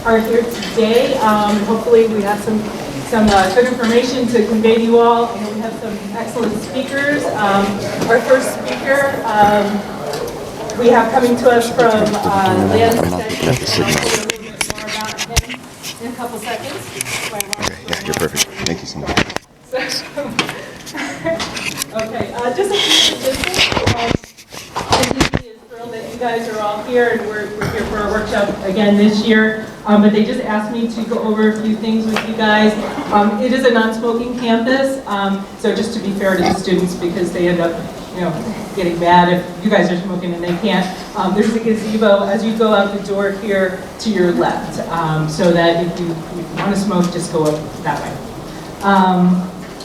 are here today. Hopefully we have some good information to convey to you all. I know we have some excellent speakers. Our first speaker we have coming to us from Land Studies. I'll tell you a little bit more about him in a couple seconds. Yeah, you're perfect. Thank you so much. Okay, just a few statistics. NDP is thrilled that you guys are all here, and we're here for our workshop again this year. But they just asked me to go over a few things with you guys. It is a non-smoking campus, so just to be fair to the students, because they end up, getting mad if you guys are smoking and they can't. There's a gazebo as you go out the door here to your left, so that if you want to smoke, just go up that way.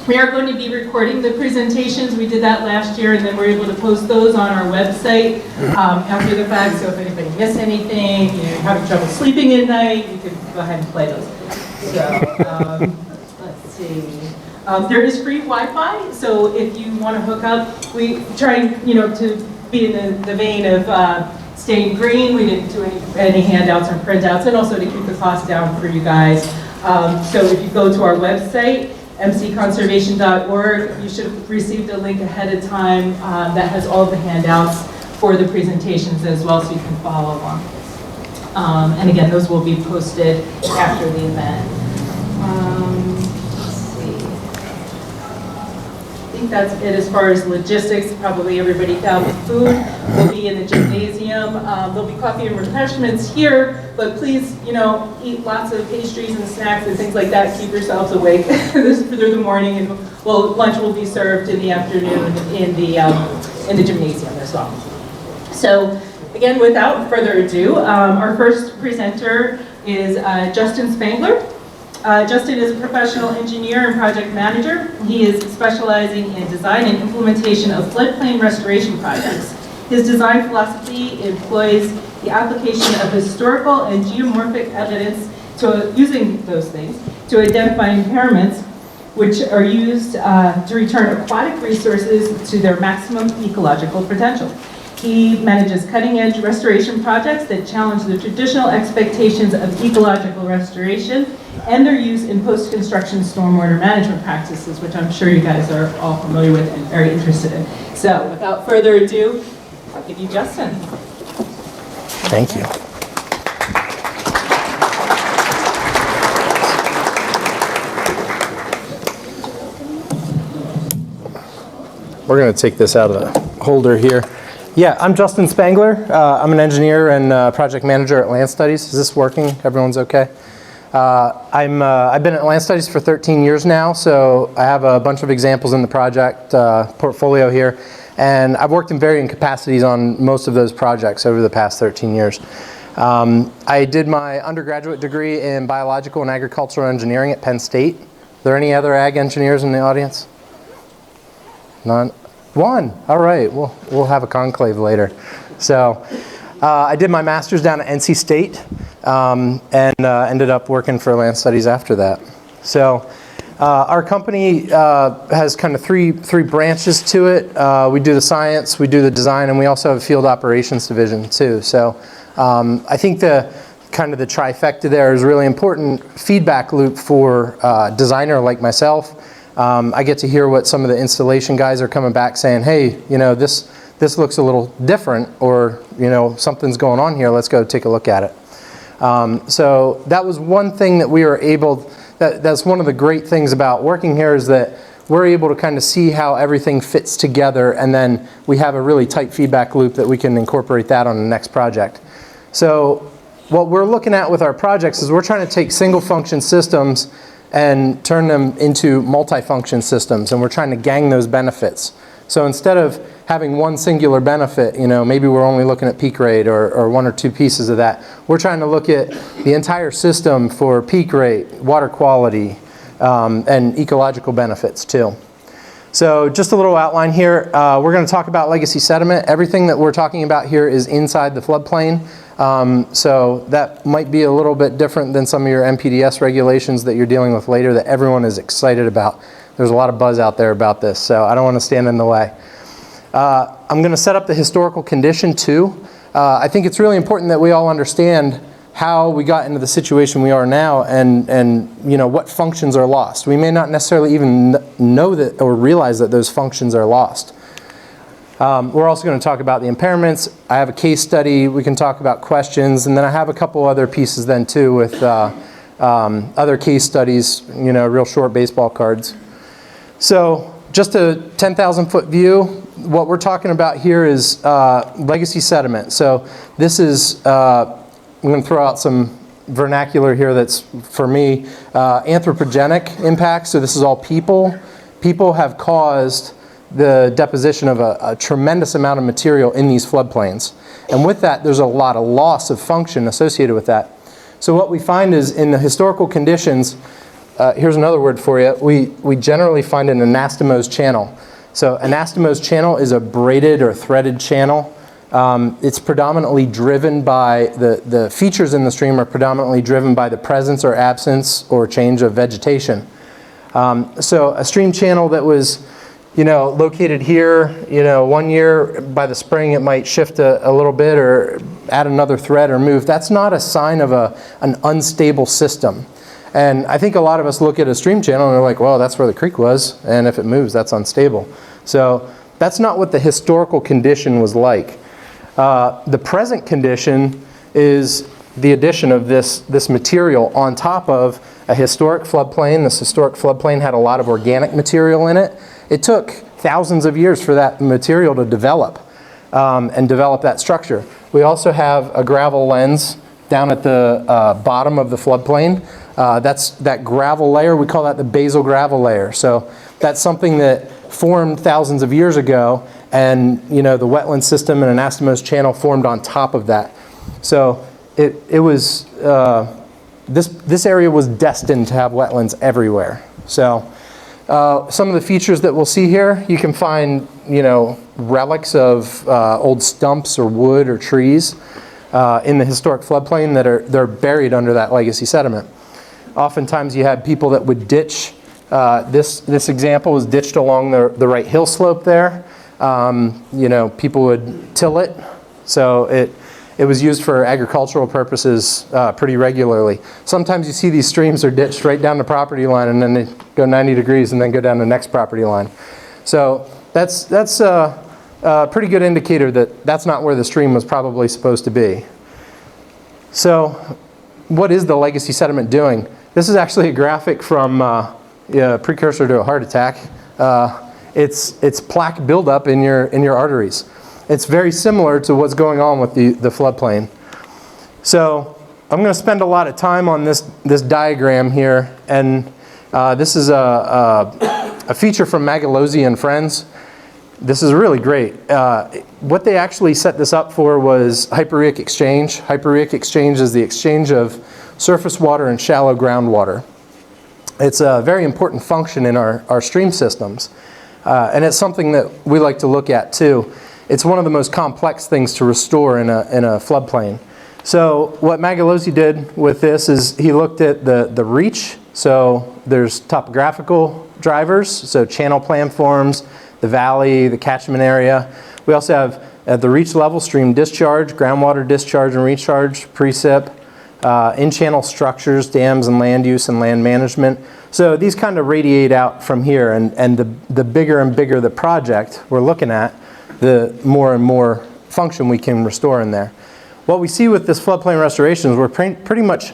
We are going to be recording the presentations. We did that last year, and then we're able to post those on our website after the fact. So if anybody missed anything, you're having trouble sleeping at night, you can go ahead and play those. So let's see. There is free Wi-Fi, so if you want to hook up, we try to be in the vein of staying green. We didn't do any handouts or printouts, and also to keep the cost down for you guys. So if you go to our website, mcconservation.org, you should have received a link ahead of time that has all the handouts for the presentations as well, so you can follow along. And again, those will be posted after the event. Let's see. I think that's it as far as logistics. Probably everybody found the food. We'll be in the gymnasium. There'll be coffee and refreshments here, but please, eat lots of pastries and snacks and things like that. Keep yourselves awake through the morning, and lunch will be served in the afternoon in the gymnasium as well. So, again, without further ado, our first presenter is Justin Spangler. Justin is a professional engineer and project manager. He is specializing in design and implementation of floodplain restoration projects. His design philosophy employs the application of historical and geomorphic evidence using those things to identify impairments which are used to return aquatic resources to their maximum ecological potential. He manages cutting-edge restoration projects that challenge the traditional expectations of ecological restoration and their use in post-construction stormwater management practices, which I'm sure you guys are all familiar with and very interested in. So, without further ado, I'll give you Justin. Thank you. We're going to take this out of the holder here. Yeah, I'm Justin Spangler. I'm an engineer and project manager at Land Studies. Is this working? Everyone's okay? I've been at Land Studies for 13 years now, so I have a bunch of examples in the project portfolio here. And I've worked in varying capacities on most of those projects over the past 13 years. I did my undergraduate degree in biological and agricultural engineering at Penn State. Are there any other ag engineers in the audience? None? One. All right. We'll have a conclave later. So I did my master's down at NC State and ended up working for Land Studies after that. So our company has kind of three branches to it. We do the science, we do the design, and we also have a field operations division too. So I think the trifecta there is really important feedback loop for a designer like myself. I get to hear what some of the installation guys are coming back saying, hey, this looks a little different, or something's going on here, let's go take a look at it. So that was one thing that we were able, that's one of the great things about working here, is that we're able to kind of see how everything fits together, and then we have a really tight feedback loop that we can incorporate that on the next project. So what we're looking at with our projects is we're trying to take single function systems and turn them into multi-function systems, and we're trying to gang those benefits. So instead of having one singular benefit, maybe we're only looking at peak rate or one or two pieces of that. We're trying to look at the entire system for peak rate, water quality, and ecological benefits too. So just a little outline here. We're going to talk about legacy sediment. Everything that we're talking about here is inside the floodplain. So that might be a little bit different than some of your MPDS regulations that you're dealing with later that everyone is excited about. There's a lot of buzz out there about this, so I don't want to stand in the way. I'm going to set up the historical condition too. I think it's really important that we all understand how we got into the situation we are now, and you know, what functions are lost. We may not necessarily even know that or realize that those functions are lost. We're also going to talk about the impairments. I have a case study. We can talk about questions, and then I have a couple other pieces then too with other case studies, you know, real short baseball cards. So just a 10,000 foot view. What we're talking about here is legacy sediment. So this is, I'm going to throw out some vernacular here that's, for me, anthropogenic impacts. So this is all people. People have caused the deposition of a tremendous amount of material in these floodplains. And with that, there's a lot of loss of function associated with that. So what we find is in the historical conditions, here's another word for you, we generally find an anastomose channel. So anastomose channel is a braided or threaded channel. It's predominantly driven by, the features in the stream are predominantly driven by the presence or absence or change of vegetation. So a stream channel that was, you know, located here, you know, one year by the spring it might shift a little bit or add another thread or move. That's not a sign of an unstable system. And I think a lot of us look at a stream channel and they're like, well, that's where the creek was, and if it moves, that's unstable. So that's not what the historical condition was like. The present condition is the addition of this material on top of a historic floodplain. This historic floodplain had a lot of organic material in it. It took thousands of years for that material to develop and develop that structure. We also have a gravel lens down at the bottom of the floodplain. That's that gravel layer, we call that the basal gravel layer. So that's something that formed thousands of years ago, and you know, the wetland system and anastomose channel formed on top of that. So it was, this area was destined to have wetlands everywhere. So some of the features that we'll see here, you can find, you know, relics of old stumps or wood or trees in the historic floodplain they're buried under that legacy sediment. Oftentimes you had people that would ditch. This example was ditched along the right hill slope there. You know, people would till it, so it was used for agricultural purposes pretty regularly. Sometimes you see these streams are ditched right down the property line, and then they go 90 degrees and then go down the next property line. So that's a pretty good indicator that that's not where the stream was probably supposed to be. So what is the legacy sediment doing? This is actually a graphic from a precursor to a heart attack. It's plaque buildup in your arteries. It's very similar to what's going on with the floodplain. So I'm going to spend a lot of time on this diagram here, and this is a feature from Magalozzi and Friends. This is really great. What they actually set this up for was hypereik exchange. Hypereik exchange is the exchange of surface water and shallow groundwater. It's a very important function in our stream systems, and it's something that we like to look at too. It's one of the most complex things to restore in a floodplain. So what Magalozzi did with this is he looked at the reach. So there's topographical drivers, so channel planforms, the valley, the catchment area. We also have at the reach level stream discharge, groundwater discharge and recharge, precip, in-channel structures, dams and land use and land management. So these kind of radiate out from here, and the bigger and bigger the project we're looking at, the more and more function we can restore in there. What we see with this floodplain restoration is we're pretty much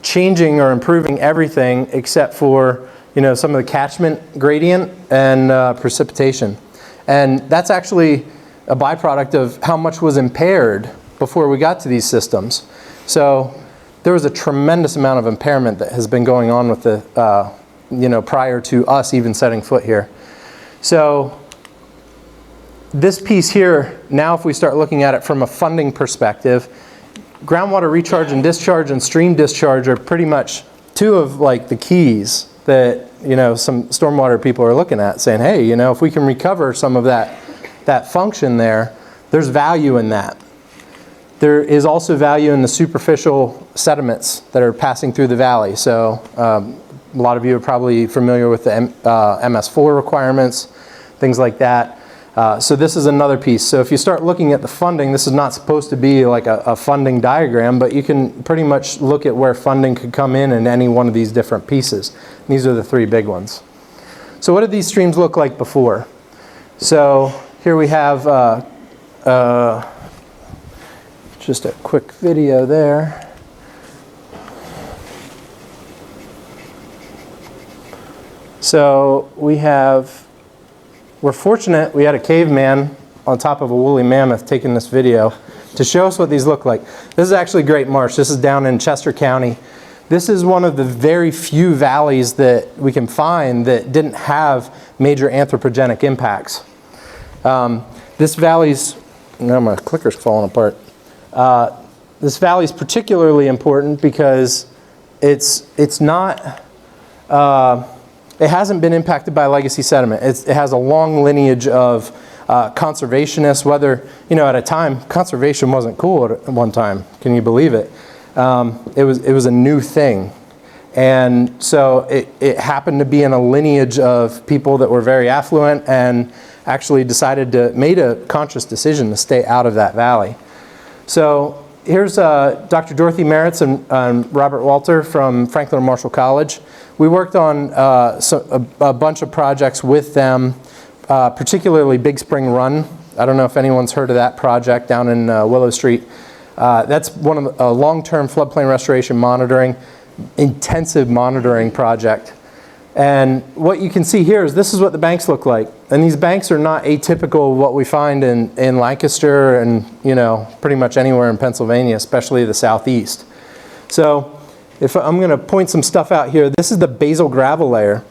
changing or improving everything except for, you know, some of the catchment gradient and precipitation. And that's actually a byproduct of how much was impaired before we got to these systems. So there was a tremendous amount of impairment that has been going on with the, you know, prior to us even setting foot here. So this piece here, now if we start looking at it from a funding perspective, groundwater recharge and discharge and stream discharge are pretty much two of like the keys that, you know, some stormwater people are looking at, saying, hey, you know, if we can recover some of that function there, there's value in that. There is also value in the superficial sediments that are passing through the valley. So a lot of you are probably familiar with the MS4 requirements, things like that. So this is another piece. So if you start looking at the funding, this is not supposed to be like a funding diagram, but you can pretty much look at where funding could come in any one of these different pieces. These are the three big ones. So what did these streams look like before? So here we have just a quick video there. So we're fortunate we had a caveman on top of a woolly mammoth taking this video to show us what these look like. This is actually Great Marsh. This is down in Chester County. This is one of the very few valleys that we can find that didn't have major anthropogenic impacts. This valley's, now my clicker's falling apart. This valley's particularly important because it's not, it hasn't been impacted by legacy sediment. It has a long lineage of conservationists, whether, at a time, conservation wasn't cool at one time. Can you believe it? It was a new thing. And so it happened to be in a lineage of people that were very affluent and actually made a conscious decision to stay out of that valley. So here's Dr. Dorothy Meritz and Robert Walter from Franklin Marshall College. We worked on a bunch of projects with them, particularly Big Spring Run. I don't know if anyone's heard of that project down in Willow Street. That's one of a long-term floodplain restoration monitoring, intensive monitoring project. And what you can see here is this is what the banks look like. And these banks are not atypical of what we find in Lancaster and pretty much anywhere in Pennsylvania, especially the southeast. So if I'm going to point some stuff out here, this is the basal gravel layer.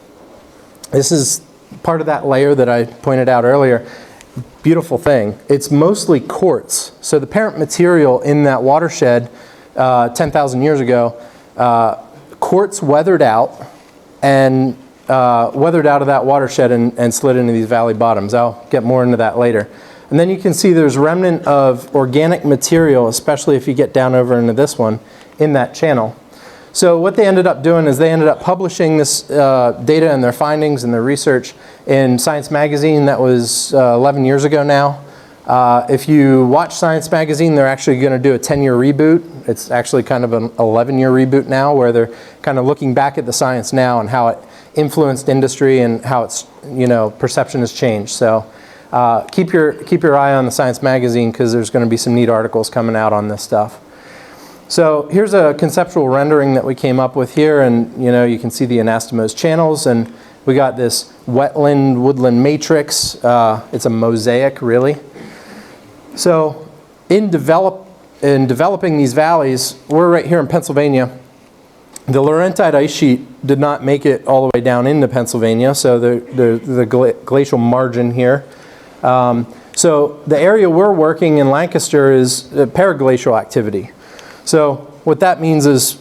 This is part of that layer that I pointed out earlier. Beautiful thing. It's mostly quartz. So the parent material in that watershed 10,000 years ago, quartz weathered out and weathered out of that watershed and slid into these valley bottoms. I'll get more into that later. And then you can see there's remnant of organic material, especially if you get down over into this one, in that channel. So what they ended up doing is they ended up publishing this data and their findings and their research in Science Magazine. That was 11 years ago now. If you watch Science Magazine, they're actually going to do a 10-year reboot. It's actually kind of an 11-year reboot now, where they're kind of looking back at the science now and how it influenced industry and how its perception has changed. So keep your eye on the Science Magazine, because there's going to be some neat articles coming out on this stuff. So here's a conceptual rendering that we came up with here, and you can see the anastomose channels, and we got this wetland woodland matrix. It's a mosaic, really. So in developing these valleys, we're right here in Pennsylvania. The Laurentide ice sheet did not make it all the way down into Pennsylvania, so the glacial margin here. So the area we're working in Lancaster is periglacial activity. So what that means is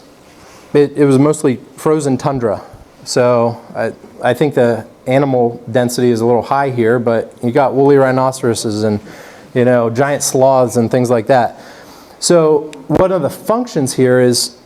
it was mostly frozen tundra. So I think the animal density is a little high here, but you got woolly rhinoceroses and giant sloths and things like that. So one of the functions here is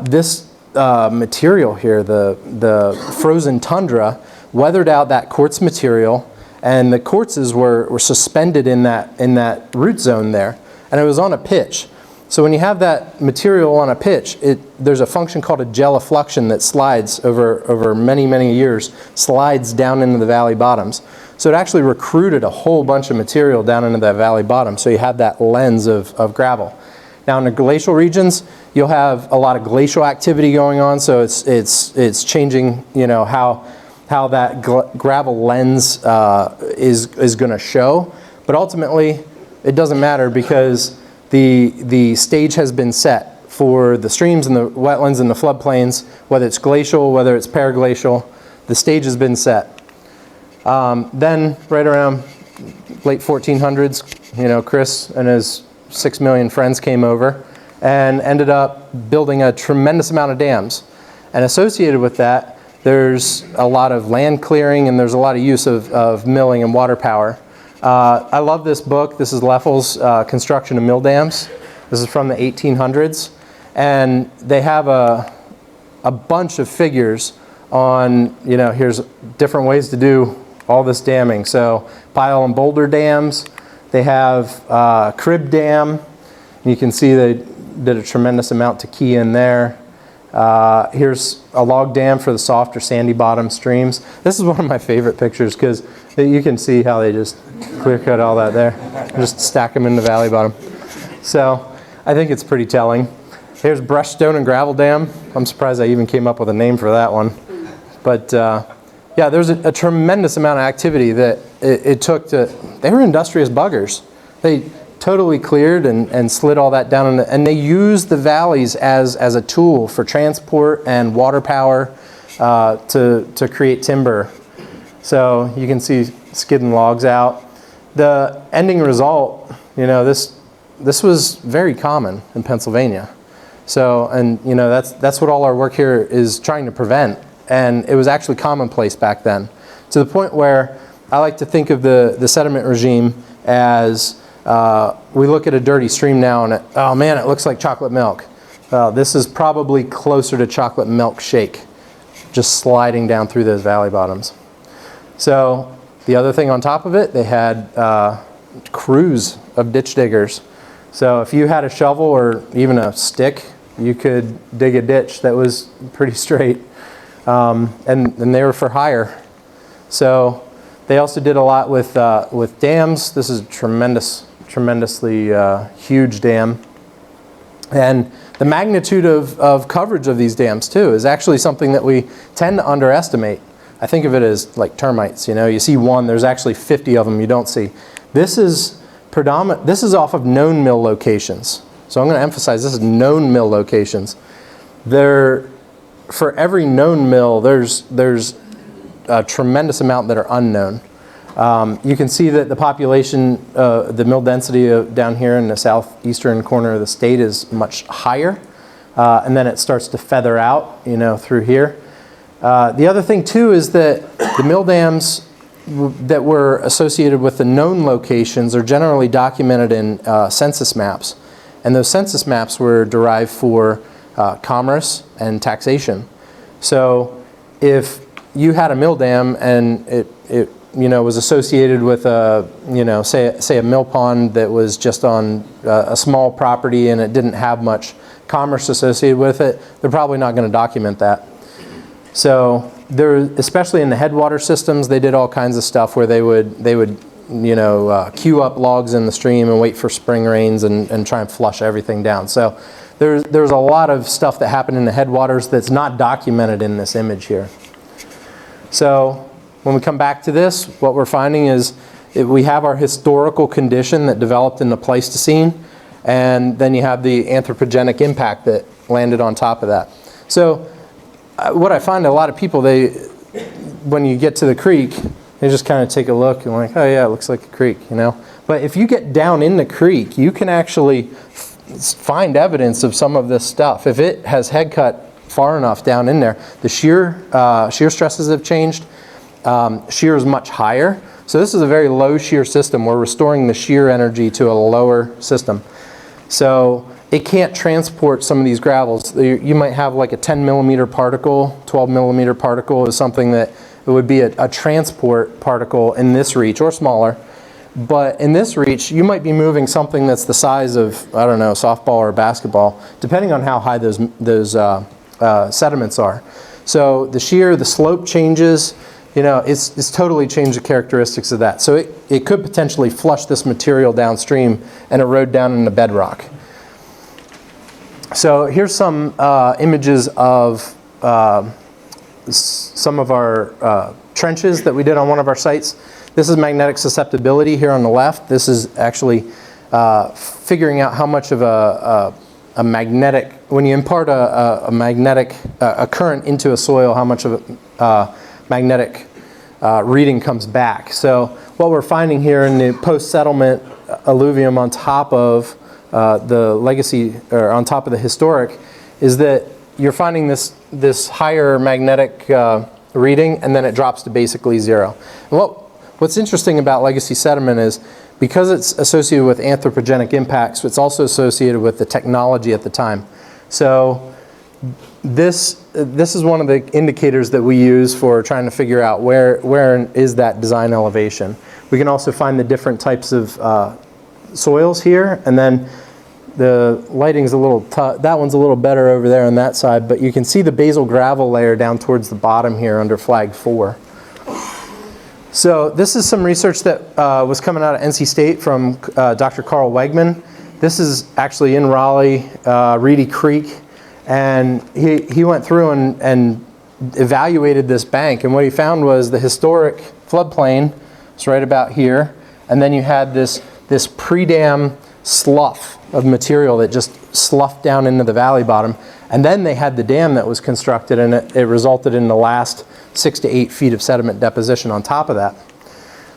this material here, the frozen tundra, weathered out that quartz material, and the quartzes were suspended in that root zone there, and it was on a pitch. So when you have that material on a pitch, there's a function called a gelifluction that slides over many, many years, slides down into the valley bottoms. So it actually recruited a whole bunch of material down into that valley bottom, so you have that lens of gravel. Now in the glacial regions, you'll have a lot of glacial activity going on, so it's changing, how that gravel lens is going to show. But ultimately, it doesn't matter, because the stage has been set for the streams and the wetlands and the floodplains, whether it's glacial, whether it's periglacial, the stage has been set. Then right around late 1400s, Chris and his 6 million friends came over and ended up building a tremendous amount of dams. And associated with that, there's a lot of land clearing and there's a lot of use of milling and water power. I love this book. This is Leffel's Construction of Mill Dams. This is from the 1800s. And they have a bunch of figures on, here's different ways to do all this damming. So pile and boulder dams. They have crib dam. You can see they did a tremendous amount to key in there. Here's a log dam for the soft or sandy bottom streams. This is one of my favorite pictures because you can see how they just clear cut all that there. Just stack them in the valley bottom. So I think it's pretty telling. Here's brush stone and gravel dam. I'm surprised I even came up with a name for that one. But yeah, there's a tremendous amount of activity that it took to, they were industrious buggers. They totally cleared and slid all that down, and they used the valleys as a tool for transport and water power to create timber. So you can see skidding logs out. The ending result, you know, this was very common in Pennsylvania. So, and you know, that's what all our work here is trying to prevent. And it was actually commonplace back then, to the point where I like to think of the sediment regime as we look at a dirty stream now and oh man, it looks like chocolate milk. This is probably closer to chocolate milk shake, just sliding down through those valley bottoms. So the other thing on top of it, they had crews of ditch diggers. So if you had a shovel or even a stick, you could dig a ditch that was pretty straight. And they were for hire. So they also did a lot with dams. This is a tremendously huge dam. And the magnitude of coverage of these dams too is actually something that we tend to underestimate. I think of it as like termites, you know, you see one, there's actually 50 of them you don't see. This is this is off of known mill locations. So I'm going to emphasize this is known mill locations. For every known mill, there's a tremendous amount that are unknown. You can see that the population, the mill density down here in the southeastern corner of the state is much higher, and then it starts to feather out, you know, through here. The other thing too is that the mill dams that were associated with the known locations are generally documented in census maps, and those census maps were derived for commerce and taxation. So if you had a mill dam and it you know was associated with a, you know, say a mill pond that was just on a small property and it didn't have much commerce associated with it, they're probably not going to document that. So there, especially in the headwater systems, they did all kinds of stuff where they would you know, queue up logs in the stream and wait for spring rains and try and flush everything down. So there's a lot of stuff that happened in the headwaters that's not documented in this image here. So when we come back to this, what we're finding is we have our historical condition that developed in the Pleistocene, and then you have the anthropogenic impact that landed on top of that. So what I find a lot of people, when you get to the creek, they just kind of take a look and like, oh yeah, it looks like a creek, you know. But if you get down in the creek, you can actually find evidence of some of this stuff. If it has head cut far enough down in there, the shear stresses have changed. Shear is much higher. So this is a very low shear system. We're restoring the shear energy to a lower system. So it can't transport some of these gravels. You might have like a 10 millimeter particle, 12 millimeter particle is something that it would be a transport particle in this reach or smaller. But in this reach, you might be moving something that's the size of, I don't know, softball or basketball, depending on how high those sediments are. So the shear, the slope changes, you know, it's totally changed the characteristics of that. So it could potentially flush this material downstream and erode down in the bedrock. So here's some images of some of our trenches that we did on one of our sites. This is magnetic susceptibility here on the left. This is actually figuring out how much of a magnetic, when you impart a magnetic current into a soil, how much of a magnetic reading comes back. So what we're finding here in the post-settlement alluvium on top of the legacy, or on top of the historic, is that you're finding this higher magnetic reading, and then it drops to basically zero. And what's interesting about legacy sediment is because it's associated with anthropogenic impacts, it's also associated with the technology at the time. So this is one of the indicators that we use for trying to figure out where is that design elevation. We can also find the different types of soils here, and then the lighting's a little that one's a little better over there on that side, but you can see the basal gravel layer down towards the bottom here under flag 4. So this is some research that was coming out of NC State from Dr. Carl Wegman. This is actually in Raleigh, Reedy Creek, and he went through and evaluated this bank, and what he found was the historic floodplain is right about here, and then you had this pre-dam slough of material that just sloughed down into the valley bottom, and then they had the dam that was constructed, and it resulted in the last 6 to 8 feet of sediment deposition on top of that.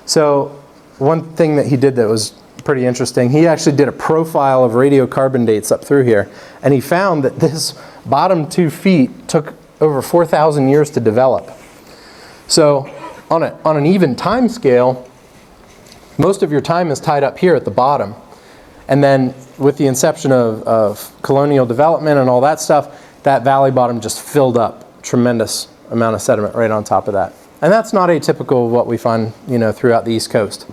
So one thing that he did that was pretty interesting, he actually did a profile of radiocarbon dates up through here, and he found that this bottom 2 feet took over 4,000 years to develop. So on an even time scale, most of your time is tied up here at the bottom. And then with the inception of colonial development and all that stuff, that valley bottom just filled up. Tremendous amount of sediment right on top of that. And that's not atypical of what we find, throughout the East Coast.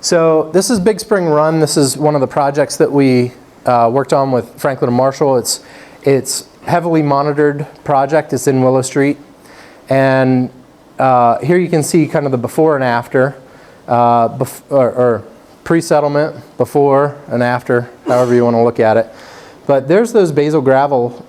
So this is Big Spring Run. This is one of the projects that we worked on with Franklin and Marshall. It's heavily monitored project. It's in Willow Street. And here you can see kind of the before and after, or pre-settlement, before and after, however you want to look at it. But there's those basal gravels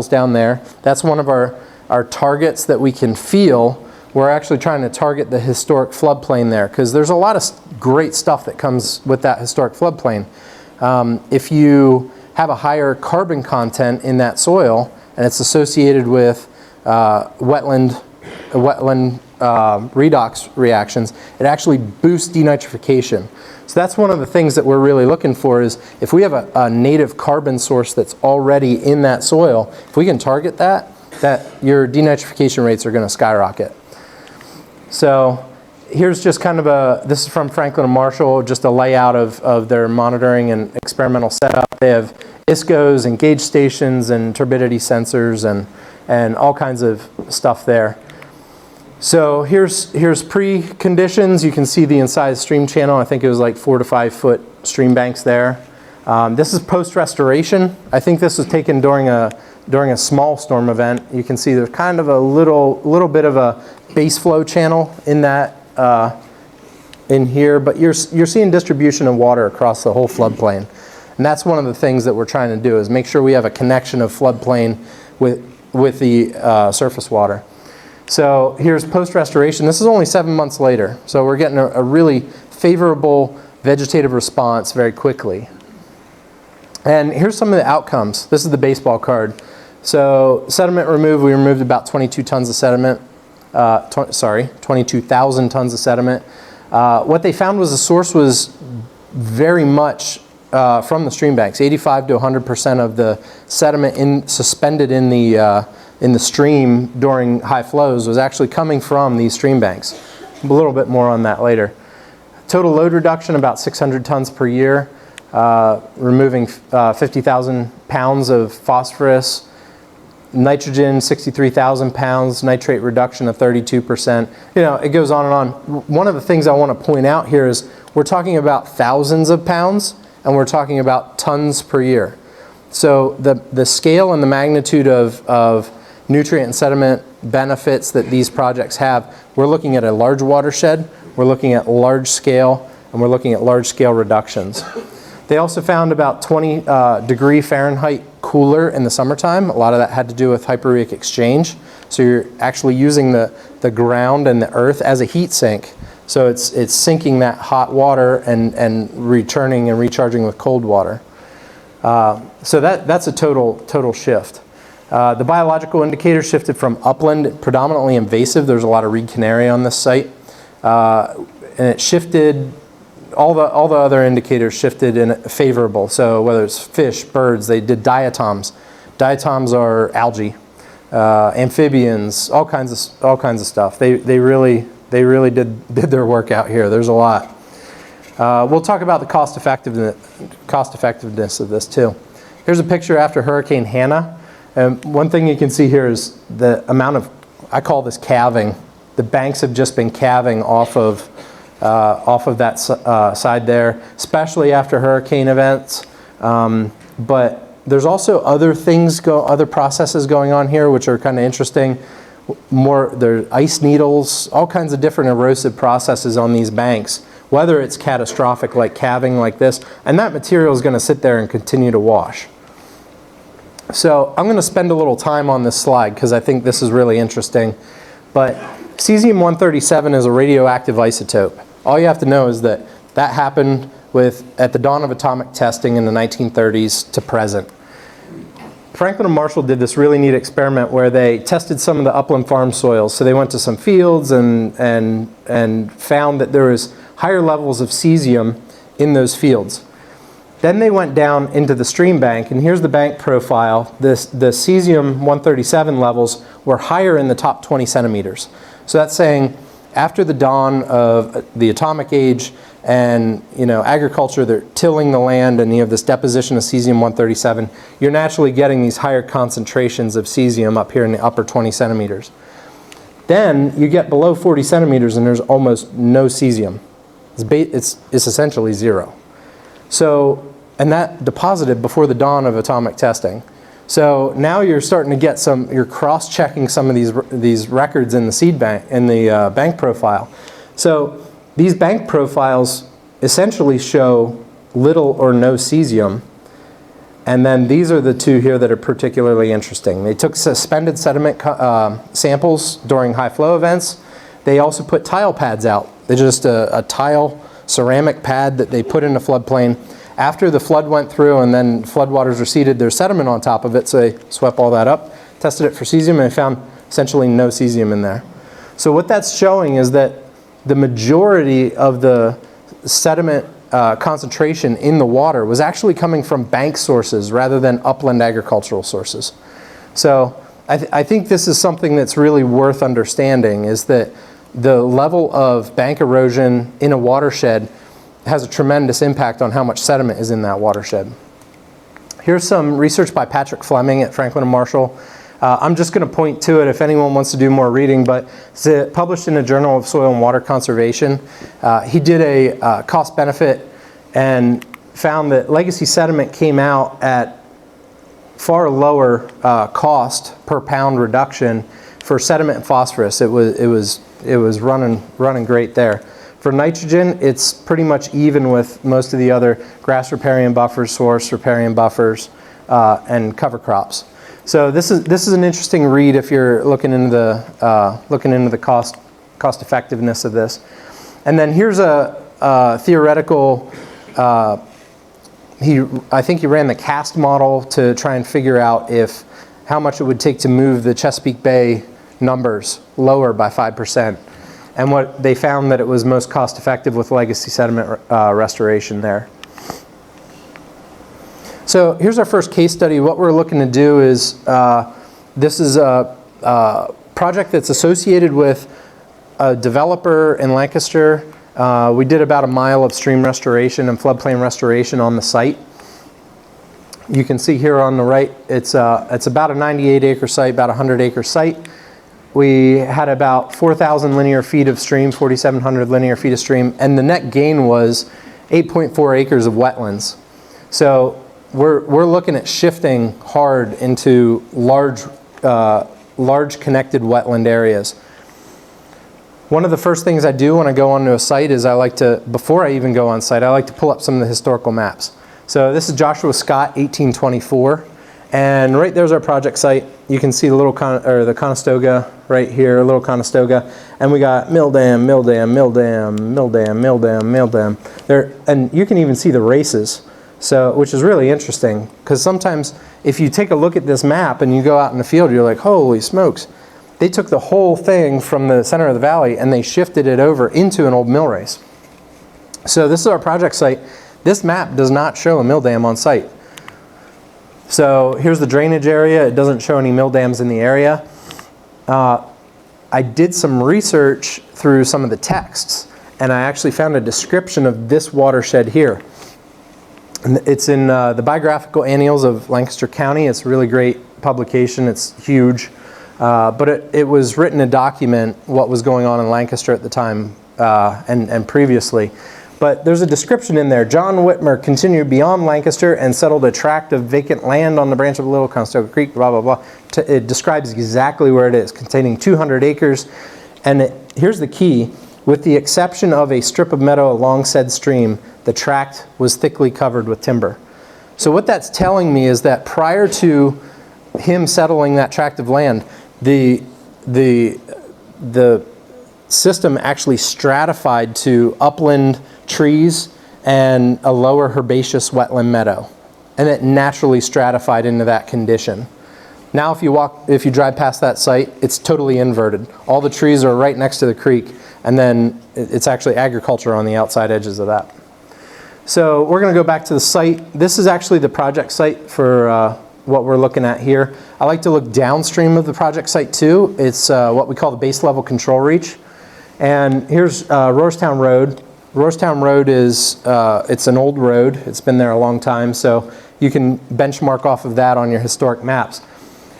down there. That's one of our targets that we can feel. We're actually trying to target the historic floodplain there, because there's a lot of great stuff that comes with that historic floodplain. If you have a higher carbon content in that soil, and it's associated with wetland redox reactions, it actually boosts denitrification. So that's one of the things that we're really looking for, is if we have a native carbon source that's already in that soil, if we can target that your denitrification rates are going to skyrocket. So here's just kind of this is from Franklin and Marshall, just a layout of their monitoring and experimental setup. They have ISCOs and gauge stations and turbidity sensors and all kinds of stuff there. So here's pre-conditions. You can see the incised stream channel. I think it was like 4 to 5 foot stream banks there. This is post-restoration. I think this was taken during a small storm event. You can see there's kind of a little bit of a base flow channel in that in here, but you're seeing distribution of water across the whole floodplain. And that's one of the things that we're trying to do, is make sure we have a connection of floodplain with the surface water. So here's post-restoration. This is only 7 months later, so we're getting a really favorable vegetative response very quickly. And here's some of the outcomes. This is the baseball card. So sediment removed, we removed about 22 tons of sediment. 22,000 tons of sediment. What they found was the source was very much from the stream banks. 85 to 100% of the sediment suspended in the stream during high flows was actually coming from these stream banks. A little bit more on that later. Total load reduction about 600 tons per year, removing 50,000 pounds of phosphorus, nitrogen 63,000 pounds, nitrate reduction of 32%. It goes on and on. One of the things I want to point out here is we're talking about thousands of pounds, and we're talking about tons per year. So the scale and the magnitude of nutrient and sediment benefits that these projects have, we're looking at a large watershed, we're looking at large scale, and we're looking at large scale reductions. They also found about 20 degree Fahrenheit cooler in the summertime. A lot of that had to do with hypereik exchange. So you're actually using the ground and the earth as a heat sink. So it's sinking that hot water and returning and recharging with cold water. So that's a total shift. The biological indicator shifted from upland, predominantly invasive. There's a lot of reed canary on this site. And it shifted, all the other indicators shifted in favorable. So whether it's fish, birds, they did diatoms. Diatoms are algae, amphibians, all kinds of stuff. They really did their work out here. There's a lot. We'll talk about the cost effectiveness of this too. Here's a picture after Hurricane Hannah. And one thing you can see here is the amount of, I call this calving. The banks have just been calving off of that side there, especially after hurricane events. But there's also other other processes going on here which are kind of interesting. There's ice needles, all kinds of different erosive processes on these banks, whether it's catastrophic like calving like this, and that material is going to sit there and continue to wash. So I'm going to spend a little time on this slide because I think this is really interesting. But cesium-137 is a radioactive isotope. All you have to know is that that happened at the dawn of atomic testing in the 1930s to present. Franklin and Marshall did this really neat experiment where they tested some of the upland farm soils. So they went to some fields and found that there was higher levels of cesium in those fields. Then they went down into the stream bank, and here's the bank profile. The cesium-137 levels were higher in the top 20 centimeters. So that's saying after the dawn of the atomic age and agriculture, they're tilling the land and you have this deposition of cesium-137, you're naturally getting these higher concentrations of cesium up here in the upper 20 centimeters. Then you get below 40 centimeters and there's almost no cesium. It's essentially zero. So, and that deposited before the dawn of atomic testing. So now you're starting to get you're cross-checking some of these records in the seed bank, in the bank profile. So these bank profiles essentially show little or no cesium. And then these are the two here that are particularly interesting. They took suspended sediment samples during high flow events. They also put tile pads out. They're just a tile ceramic pad that they put in the floodplain. After the flood went through and then floodwaters receded, there's sediment on top of it, so they swept all that up, tested it for cesium, and they found essentially no cesium in there. So what that's showing is that the majority of the sediment concentration in the water was actually coming from bank sources rather than upland agricultural sources. So I think this is something that's really worth understanding, is that the level of bank erosion in a watershed has a tremendous impact on how much sediment is in that watershed. Here's some research by Patrick Fleming at Franklin and Marshall. I'm just going to point to it if anyone wants to do more reading, but it's published in the Journal of Soil and Water Conservation. He did a cost benefit and found that legacy sediment came out at far lower cost per pound reduction for sediment and phosphorus. It was running great there. For nitrogen, it's pretty much even with most of the other grass riparian buffers, source riparian buffers, and cover crops. So this is an interesting read if you're looking into the cost effectiveness of this. And then here's a theoretical. I think he ran the cast model to try and figure out how much it would take to move the Chesapeake Bay numbers lower by 5%. And what they found that it was most cost effective with legacy sediment restoration there. So here's our first case study. What we're looking to do is, this is a project that's associated with a developer in Lancaster. We did about a mile of stream restoration and floodplain restoration on the site. You can see here on the right, it's about a 98 acre site, about a 100 acre site. We had about 4,000 linear feet of stream, 4,700 linear feet of stream, and the net gain was 8.4 acres of wetlands. So we're looking at shifting hard into large connected wetland areas. One of the first things I do when I go onto a site is before I even go on site, I like to pull up some of the historical maps. So this is Joshua Scott, 1824. And right there's our project site. You can see the little the Conestoga right here, a little Conestoga, and we got mill dam, mill dam, mill dam, mill dam, mill dam, mill dam. There, and you can even see the races. So, which is really interesting because sometimes if you take a look at this map and you go out in the field, you're like, holy smokes! They took the whole thing from the center of the valley and they shifted it over into an old mill race. So this is our project site. This map does not show a mill dam on site. So here's the drainage area. It doesn't show any mill dams in the area. I did some research through some of the texts, and I actually found a description of this watershed here. And it's in the Biographical Annals of Lancaster County. It's a really great publication. It's huge. But it was written to document what was going on in Lancaster at the time and previously. But there's a description in there. John Whitmer continued beyond Lancaster and settled a tract of vacant land on the branch of Little Conestoga Creek, blah, blah, blah. It describes exactly where it is, containing 200 acres. And here's the key. With the exception of a strip of meadow along said stream, the tract was thickly covered with timber. So what that's telling me is that prior to him settling that tract of land, the system actually stratified to upland trees and a lower herbaceous wetland meadow, and it naturally stratified into that condition. Now if you drive past that site, it's totally inverted. All the trees are right next to the creek, and then it's actually agriculture on the outside edges of that. So we're going to go back to the site. This is actually the project site for what we're looking at here. I like to look downstream of the project site too. It's what we call the base level control reach. And here's Roarstown Road. Roarstown Road is, it's an old road. It's been there a long time, so you can benchmark off of that on your historic maps.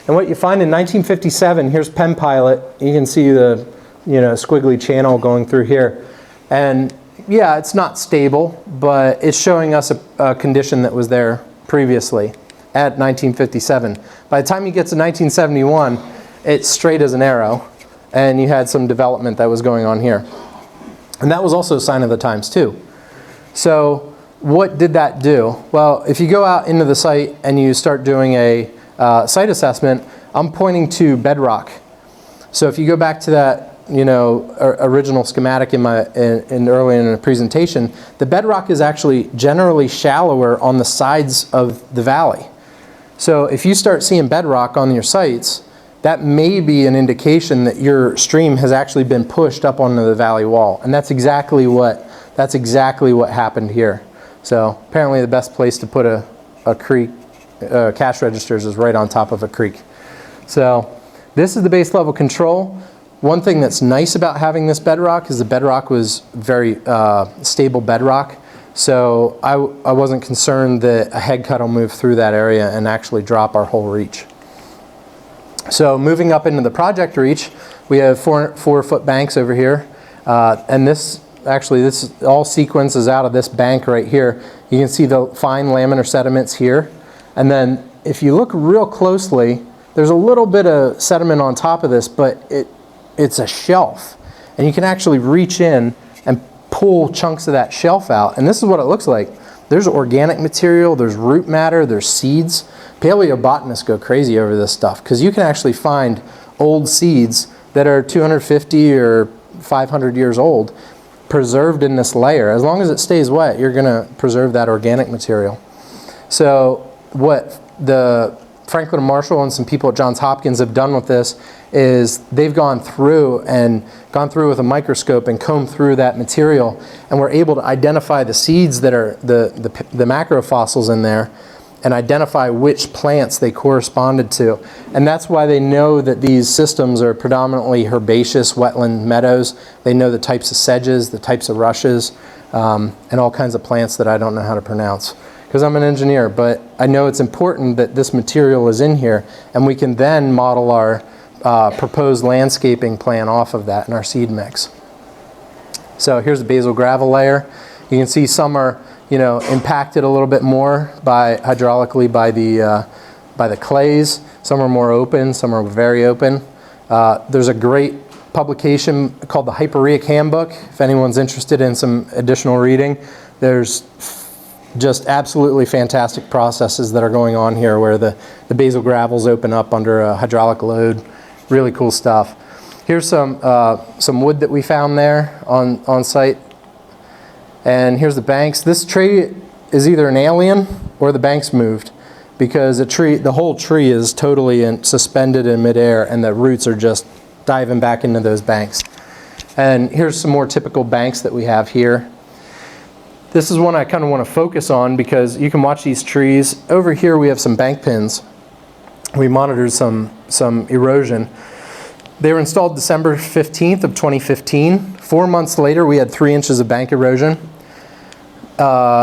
And what you find in 1957, here's Penn Pilot. You can see the squiggly channel going through here. And yeah, it's not stable, but it's showing us a condition that was there previously at 1957. By the time you get to 1971, it's straight as an arrow, and you had some development that was going on here. And that was also a sign of the times too. So what did that do? Well, if you go out into the site and you start doing a site assessment, I'm pointing to bedrock. So if you go back to that original schematic earlier in the presentation, the bedrock is actually generally shallower on the sides of the valley. So if you start seeing bedrock on your sites, that may be an indication that your stream has actually been pushed up onto the valley wall. And that's exactly what happened here. So apparently the best place to put a creek, cash registers is right on top of a creek. So this is the base level control. One thing that's nice about having this bedrock is the bedrock was very stable bedrock. So I wasn't concerned that a head cut will move through that area and actually drop our whole reach. So moving up into the project reach, we have 4-foot banks over here. And this all sequences out of this bank right here. You can see the fine laminar sediments here. And then if you look real closely, there's a little bit of sediment on top of this, but it's a shelf. And you can actually reach in and pull chunks of that shelf out. And this is what it looks like. There's organic material, there's root matter, there's seeds. Paleobotanists go crazy over this stuff because you can actually find old seeds that are 250 or 500 years old preserved in this layer. As long as it stays wet, you're going to preserve that organic material. So what the Franklin and Marshall and some people at Johns Hopkins have done with this is they've gone through with a microscope and combed through that material, and we're able to identify the seeds that are the macrofossils in there and identify which plants they corresponded to. And that's why they know that these systems are predominantly herbaceous wetland meadows. They know the types of sedges, the types of rushes, and all kinds of plants that I don't know how to pronounce, because I'm an engineer, but I know it's important that this material is in here, and we can then model our proposed landscaping plan off of that in our seed mix. So here's the basal gravel layer. You can see some are impacted a little bit more hydraulically by the clays. Some are more open, some are very open. There's a great publication called the Hyporheic Handbook. If anyone's interested in some additional reading, there's just absolutely fantastic processes that are going on here where the basal gravels open up under a hydraulic load. Really cool stuff. Here's some wood that we found there on site. And here's the banks. This tree is either an alien or the banks moved, because the whole tree is totally suspended in midair and the roots are just diving back into those banks. And here's some more typical banks that we have here. This is one I kind of want to focus on because you can watch these trees. Over here we have some bank pins. We monitored some erosion. They were installed December 15th of 2015. 4 months later we had 3 inches of bank erosion.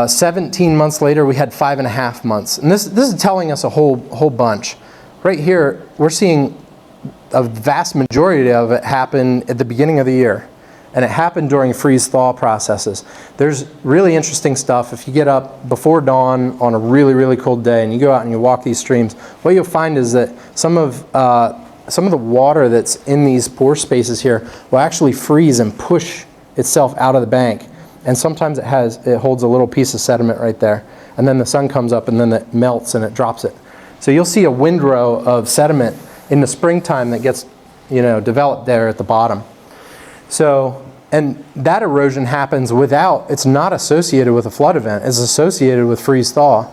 17 months later, we had 5.5 months. And this is telling us a whole bunch. Right here, we're seeing a vast majority of it happen at the beginning of the year. And it happened during freeze-thaw processes. There's really interesting stuff. If you get up before dawn on a really, really cold day and you go out and you walk these streams, what you'll find is that some of the water that's in these pore spaces here will actually freeze and push itself out of the bank. And sometimes it holds a little piece of sediment right there. And then the sun comes up and then it melts and it drops it. So you'll see a windrow of sediment in the springtime that gets, developed there at the bottom. So, and that erosion happens it's not associated with a flood event, it's associated with freeze-thaw.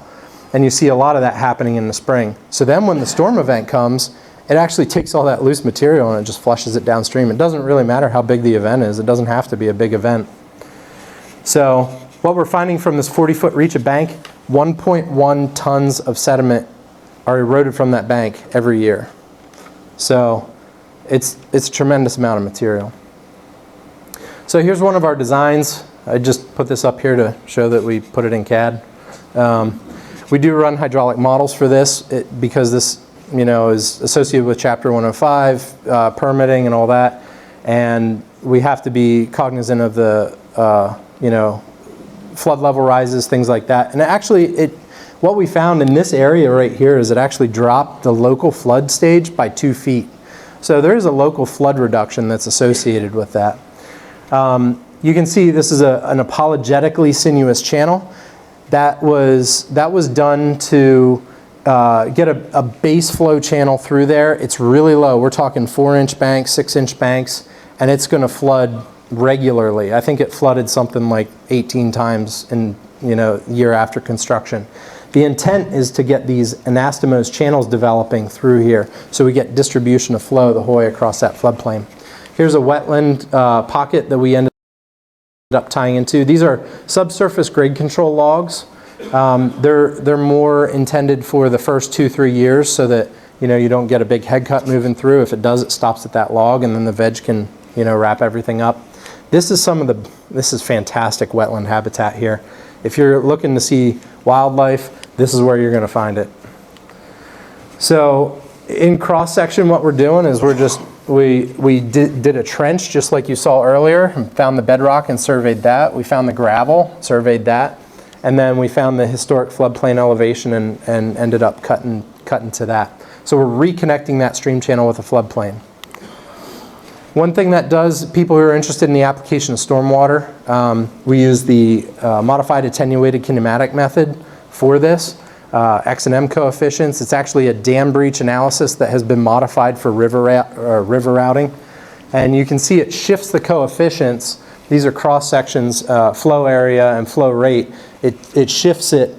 And you see a lot of that happening in the spring. So then when the storm event comes, it actually takes all that loose material and it just flushes it downstream. It doesn't really matter how big the event is. It doesn't have to be a big event. So what we're finding from this 40-foot reach of bank, 1.1 tons of sediment are eroded from that bank every year. So it's a tremendous amount of material. So here's one of our designs. I just put this up here to show that we put it in CAD. We do run hydraulic models for this because this is associated with Chapter 105, permitting and all that. And we have to be cognizant of the, flood level rises, things like that. And actually, what we found in this area right here is it actually dropped the local flood stage by 2 feet. So there is a local flood reduction that's associated with that. You can see this is an apologetically sinuous channel. That was done to get a base flow channel through there. It's really low. We're talking 4-inch banks, 6-inch banks, and it's going to flood regularly. I think it flooded something like 18 times in year after construction. The intent is to get these anastomose channels developing through here, so we get distribution of flow the whole way across that floodplain. Here's a wetland pocket that we ended up tying into. These are subsurface grade control logs. They're more intended for the first 2-3 years so that you don't get a big head cut moving through. If it does, it stops at that log and then the veg can wrap everything up. This is fantastic wetland habitat here. If you're looking to see wildlife, this is where you're going to find it. So in cross section, what we're doing is we did a trench just like you saw earlier and found the bedrock and surveyed that. We found the gravel, surveyed that, and then we found the historic floodplain elevation and ended up cutting to that. So we're reconnecting that stream channel with a floodplain. One thing that does, people who are interested in the application of stormwater, we use the modified attenuated kinematic method for this. X and M coefficients. It's actually a dam breach analysis that has been modified for river routing. And you can see it shifts the coefficients. These are cross sections, flow area and flow rate. It shifts it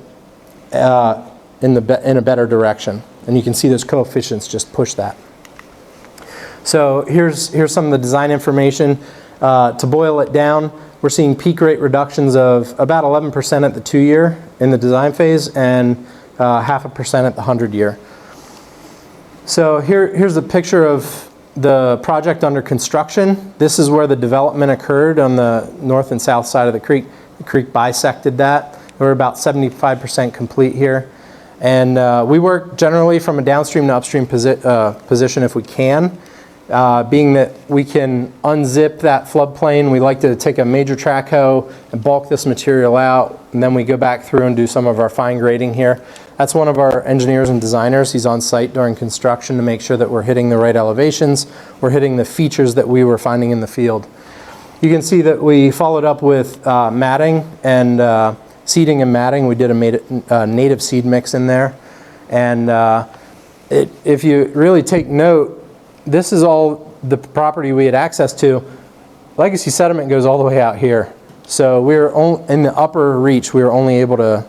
in a better direction. And you can see those coefficients just push that. So here's some of the design information. To boil it down, we're seeing peak rate reductions of about 11% at the 2-year in the design phase and 0.5% at the 100-year. So here's a picture of the project under construction. This is where the development occurred on the north and south side of the creek. The creek bisected that. We're about 75% complete here. And we work generally from a downstream to upstream position if we can. Being that we can unzip that floodplain, we like to take a major track hoe and bulk this material out, and then we go back through and do some of our fine grading here. That's one of our engineers and designers. He's on site during construction to make sure that we're hitting the right elevations, we're hitting the features that we were finding in the field. You can see that we followed up with matting and seeding and matting. We did a native seed mix in there. And if you really take note, this is all the property we had access to. Legacy sediment goes all the way out here. So we were in the upper reach, we were only able to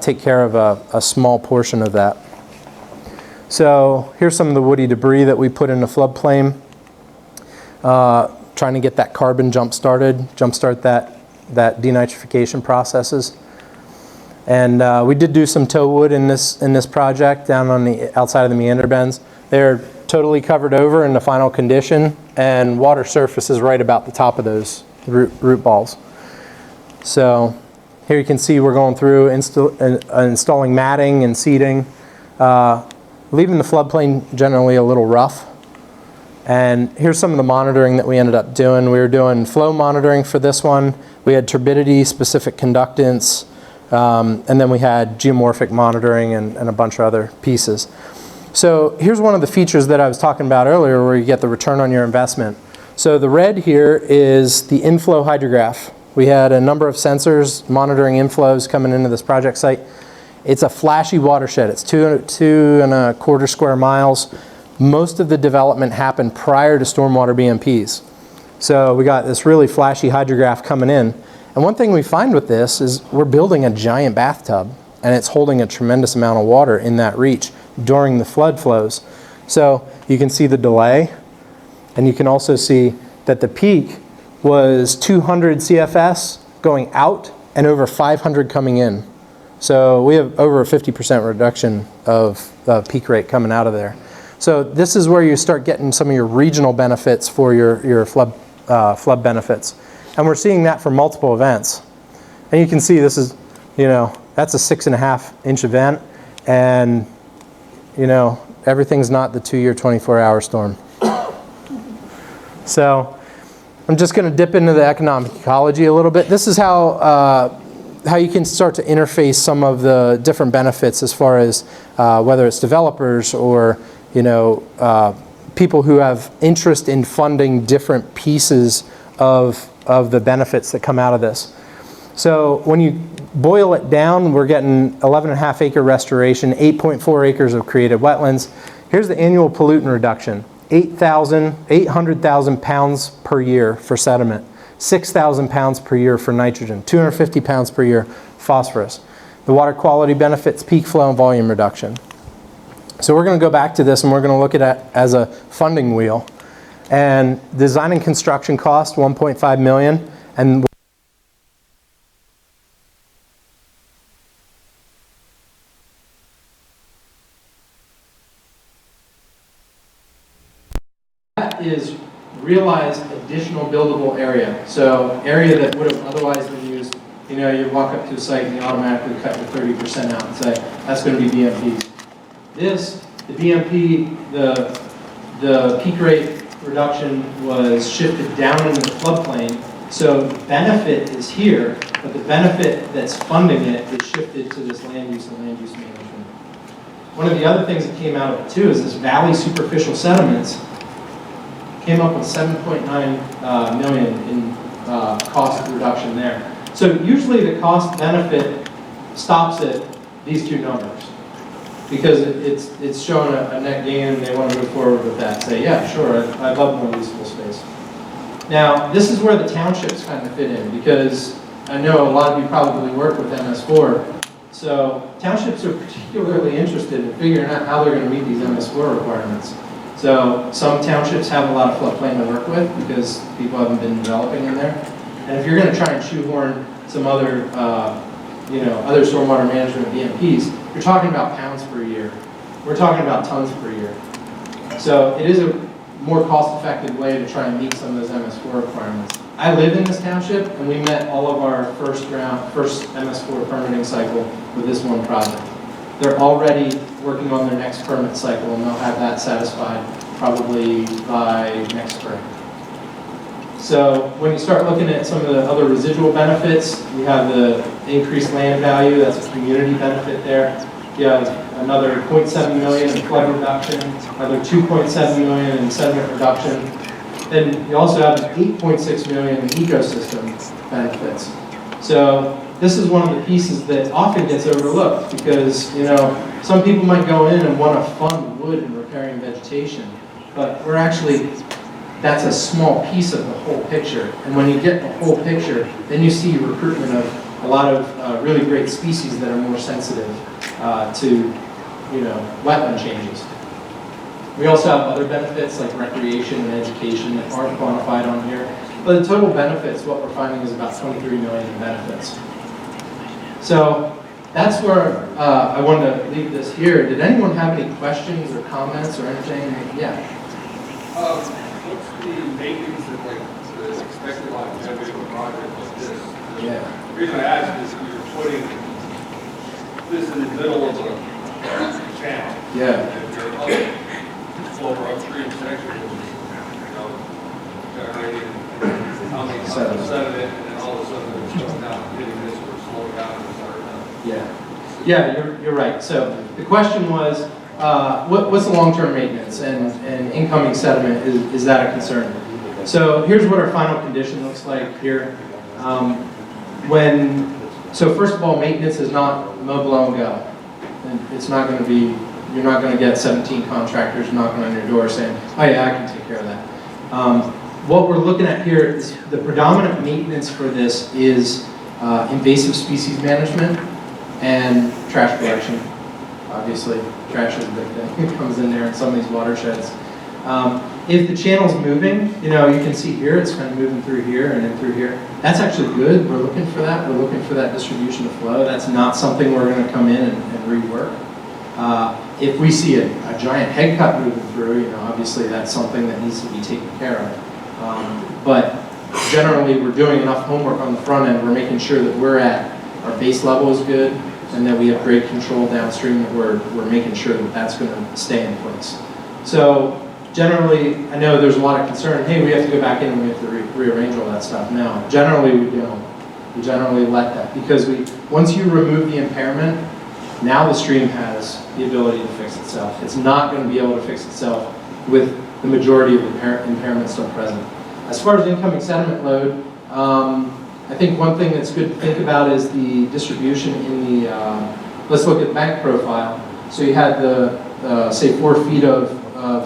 take care of a small portion of that. So here's some of the woody debris that we put in the floodplain. Trying to get that carbon jumpstart that denitrification processes. And we did do some tow wood in this project down on the outside of the meander bends. They're totally covered over in the final condition, and water surface is right about the top of those root balls. So Here you can see we're going through installing matting and seeding, leaving the floodplain generally a little rough. And here's some of the monitoring that we ended up doing. We were doing flow monitoring for this one. We had turbidity, specific conductance, and then we had geomorphic monitoring and a bunch of other pieces. So here's one of the features that I was talking about earlier where you get the return on your investment. So the red here is the inflow hydrograph. We had a number of sensors monitoring inflows coming into this project site. It's a flashy watershed. It's 2.25 square miles. Most of the development happened prior to stormwater BMPs. So we got this really flashy hydrograph coming in. And one thing we find with this is we're building a giant bathtub, and it's holding a tremendous amount of water in that reach during the flood flows. So you can see the delay, and you can also see that the peak was 200 CFS going out and over 500 coming in. So we have over a 50% reduction of peak rate coming out of there. So this is where you start getting some of your regional benefits for your flood benefits. And we're seeing that for multiple events. And you can see this is, that's a 6.5-inch event, and everything's not the 2-year, 24-hour storm. So I'm just going to dip into the economic ecology a little bit. This is how you can start to interface some of the different benefits as far as whether it's developers or people who have interest in funding different pieces of the benefits that come out of this. So when you boil it down, we're getting 11.5 acre restoration, 8.4 acres of created wetlands. Here's the annual pollutant reduction: 800,000 pounds per year for sediment, 6,000 pounds per year for nitrogen, 250 pounds per year phosphorus. The water quality benefits, peak flow and volume reduction. So we're going to go back to this and we're going to look at it as a funding wheel. And design and construction cost, $1.5 million. And that is realized additional buildable area. So area that would have otherwise been used, you walk up to a site and you automatically cut your 30% out and say, that's going to be BMP. The BMP, the peak rate reduction was shifted down into the floodplain. So the benefit is here, but the benefit that's funding it is shifted to this land use and land use management. One of the other things that came out of it too is this valley superficial sediments came up with 7.9 million in cost reduction there. So usually the cost benefit stops at these two numbers, because it's showing a net gain and they want to move forward with that. Say, yeah, sure, I'd love more useful space. Now, this is where the townships kind of fit in, because I know a lot of you probably work with MS4. So townships are particularly interested in figuring out how they're going to meet these MS4 requirements. So some townships have a lot of floodplain to work with because people haven't been developing in there. And if you're going to try and shoehorn some other, other stormwater management BMPs, you're talking about pounds per year. We're talking about tons per year. So it is a more cost-effective way to try and meet some of those MS4 requirements. I live in this township, and we met all of our first MS4 permitting cycle with this one project. They're already working on their next permit cycle, and they'll have that satisfied probably by next spring. So when you start looking at some of the other residual benefits, you have the increased land value. That's a community benefit there. You have another 0.7 million in flood reduction, another 2.7 million in sediment reduction. Then you also have 8.6 million in ecosystem benefits. So this is one of the pieces that often gets overlooked because, some people might go in and want to fund wood and riparian vegetation, but that's a small piece of the whole picture. And when you get the whole picture, then you see recruitment of a lot of really great species that are more sensitive to, wetland changes. We also have other benefits like recreation and education that aren't quantified on here. But the total benefits, what we're finding is about 23 million in benefits. So that's where I wanted to leave this here. Did anyone have any questions or comments or anything? Yeah. What's the maintenance and the expected longevity of a project like this? Yeah. The reason I ask is you're putting this in the middle of a channel. Yeah. And your slower upstream section is, generating how many tons of sediment, and then all of a sudden it's going down, hitting this, or slowing down and starting up. Yeah, you're right. So the question was, what's the long-term maintenance and incoming sediment? Is that a concern? So here's what our final condition looks like here. So first of all, maintenance is not mow, blow, and go. And it's not going to be, you're not going to get 17 contractors knocking on your door saying, oh yeah, I can take care of that. What we're looking at here is the predominant maintenance for this is invasive species management and trash collection. Obviously, trash is a big thing. It comes in there in some of these watersheds. If the channel's moving, you can see here, it's kind of moving through here and then through here. That's actually good. We're looking for that. We're looking for that distribution of flow. That's not something we're going to come in and rework. If we see a giant head cut moving through, obviously that's something that needs to be taken care of. But generally, we're doing enough homework on the front end. We're making sure that our base level is good, and that we have great control downstream, that we're making sure that that's going to stay in place. So generally, I know there's a lot of concern, hey, we have to go back in and we have to rearrange all that stuff. No, generally we don't. We generally let that, because once you remove the impairment, now the stream has the ability to fix itself. It's not going to be able to fix itself with the majority of the impairment still present. As far as incoming sediment load, I think one thing that's good to think about is the distribution in the, let's look at bank profile. So you had say 4 feet of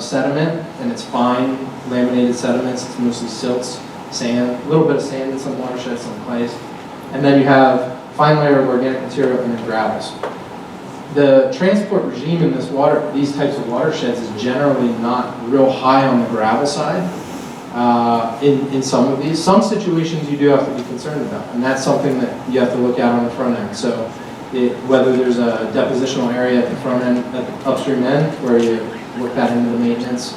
sediment, and it's fine laminated sediments. It's mostly silts, sand, a little bit of sand in some watersheds, some clays. And then you have fine layer of organic material and then gravels. The transport regime in these types of watersheds is generally not real high on the gravel side. In some of these. Some situations you do have to be concerned about, and that's something that you have to look at on the front end. So whether there's a depositional area at the front end, at the upstream end, where you work that into the maintenance.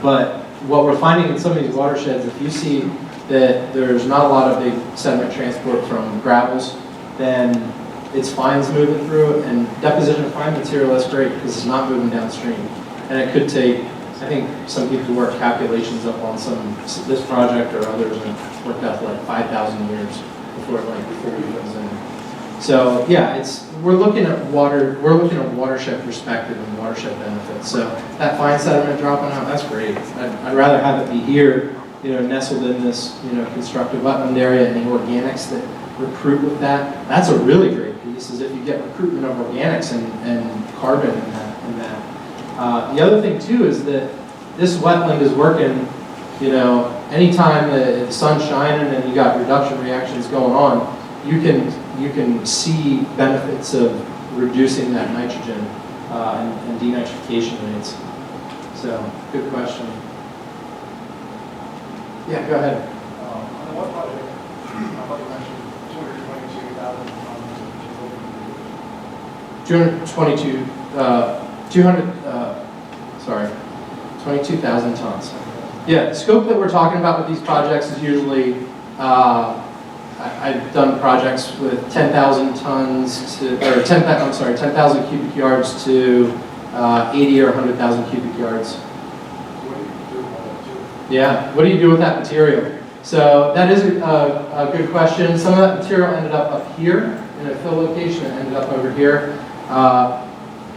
But what we're finding in some of these watersheds, if you see that there's not a lot of big sediment transport from gravels, then it's fines moving through, and deposition of fine material, that's great because it's not moving downstream. And it could take, I think some people work calculations up on this project or others, and worked out for like 5,000 years before it fully goes in. So yeah, we're looking at watershed perspective and watershed benefits. So that fine sediment dropping out, that's great. I'd rather have it be here, nestled in this, constructive wetland area, and the organics that recruit with that. That's a really great piece, is if you get recruitment of organics and carbon in that. The other thing too is that this wetland is working, anytime the sun's shining and you got reduction reactions going on, you can see benefits of reducing that nitrogen and denitrification rates. So, good question. Yeah, go ahead. On what project, I thought you mentioned 22,000 tons. Yeah, the scope that we're talking about with these projects is usually, I've done projects with 10,000 tons to, or 10,000 cubic yards to 80 or 100,000 cubic yards. Yeah, what do you do with that material? So that is a good question. Some of that material ended up here in a fill location, and ended up over here.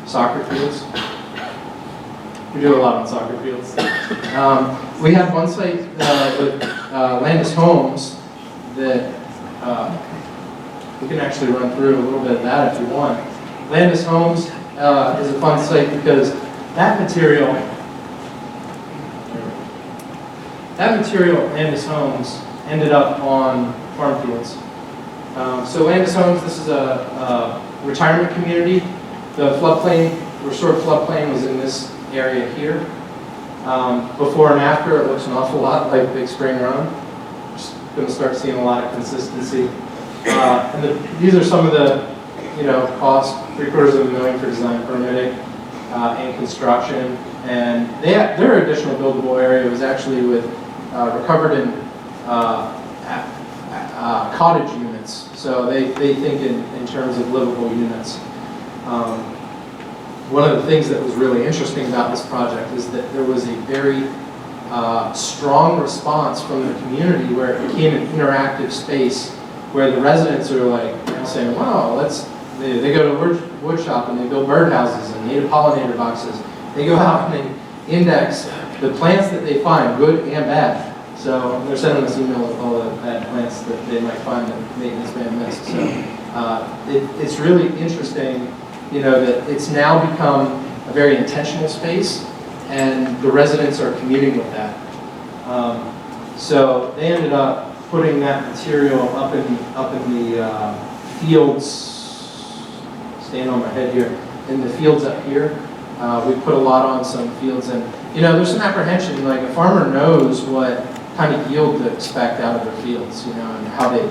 Soccer fields. We do a lot on soccer fields. We had one site with Landis Homes that we can actually run through a little bit of that if you want. Landis Homes is a fun site because that material at Landis Homes ended up on farm fields. So Landis Homes, this is a retirement community. The floodplain, restored floodplain, was in this area here. Before and after, it looks an awful lot like Big Spring Run. Just going to start seeing a lot of consistency. And these are some of the, costs: $750,000 for design permitting and construction. And their additional buildable area was actually with recovered in cottage units units. So they think in terms of livable units. One of the things that was really interesting about this project is that there was a very strong response from the community where it became an interactive space where the residents are like saying, wow, they go to wood shop and they build birdhouses and native pollinator boxes. They go out and they index the plants that they find, good and bad. So they're sending us emails with all the bad plants that they might find that maintenance man missed. So it's really interesting, that it's now become a very intentional space, and the residents are communing with that. So they ended up putting that material up in the fields. Staying on my head here, in the fields up here. We put a lot on some fields, and there's some apprehension. Like a farmer knows what kind of yield to expect out of their fields, and how they,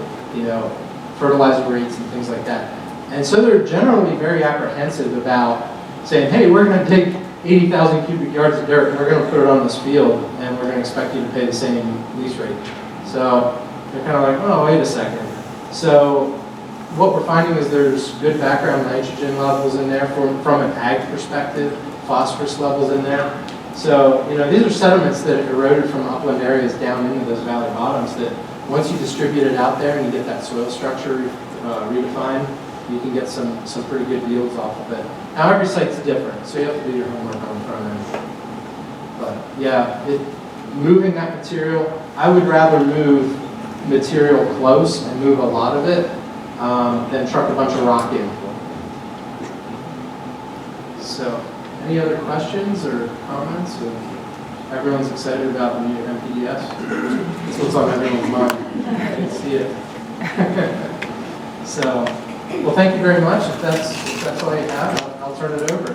fertilizer rates and things like that. And so they're generally very apprehensive about saying, hey, we're going to take 80,000 cubic yards of dirt, and we're going to put it on this field, and we're going to expect you to pay the same lease rate. So they're kind of like, oh, wait a second. So what we're finding is there's good background nitrogen levels in there from an ag perspective, phosphorus levels in there. So, these are sediments that eroded from upland areas down into those valley bottoms that once you distribute it out there and you get that soil structure redefined, you can get some pretty good yields off of it. Now, every site's different, so you have to do your homework on the front end. But, yeah, moving that material, I would rather move material close and move a lot of it than truck a bunch of rock in. So, any other questions or comments? Everyone's excited about the new MPDS. That's what's on everyone's mind. I can see it. So, well, thank you very much. If that's all you have, I'll turn it over.